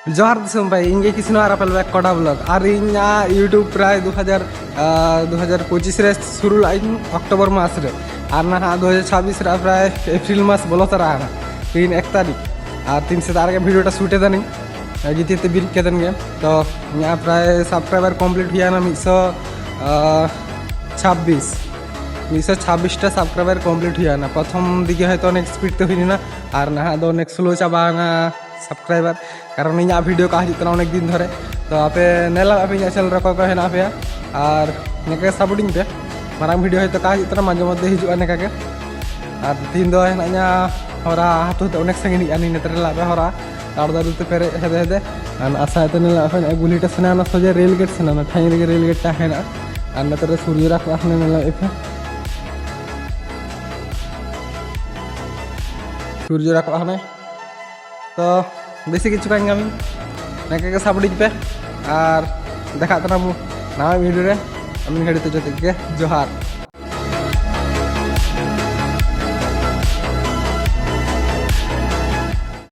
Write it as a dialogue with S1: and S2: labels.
S1: जोहार दिसम भाई इंगे किसनो are upper back कोडा ब्लॉग और इना यूट्यूब प्राय 2025 रे शुरू लाइन अक्टोबर मास रे और ना 2026 रे प्राय एप्रिल मास बोलो तरा है 1 तारीख और 3 से तार के वीडियोटा शूटे दनी जीते बिल के दन गे तो यहाँ प्राय सब्सक्राइबर कमप्लीट हुआ ना 126 सब्सक्राइबर कमप्लीट हुआ ना प्रथम दिखे है तो अनेक स्पीड तो हुई ना और ना दो अनेक स्लो चाबाना सब्सक्राइबर कारण इन वीडियो का हजना अनेक दिन धरे तो आपे नेला पे चैनल रे को हेना पे और नेके सपोर्टिंग पे मारांग वीडियो है तो का हजना माजे मध्य हिजुआ नेका के और तीन दो हेना हरा हाथो तो अनेक संगिनी आनी नेतरे ला पे हरा तार दारू ते पेरे हेदे हेदे और आशा ते नेला पे गुलिटा सना ना सोजे रेल गेट सना ना ठाई रे रेल गेट ता हेना और नेतरे सूर्य रा को नेला पे सूर्य रा को हने तो बेसि किछु कांग आमी नाके के सपोर्टिंग पे और देखा तना मु नवा वीडियो रे आमी घड़ी तो जोते के जोहार।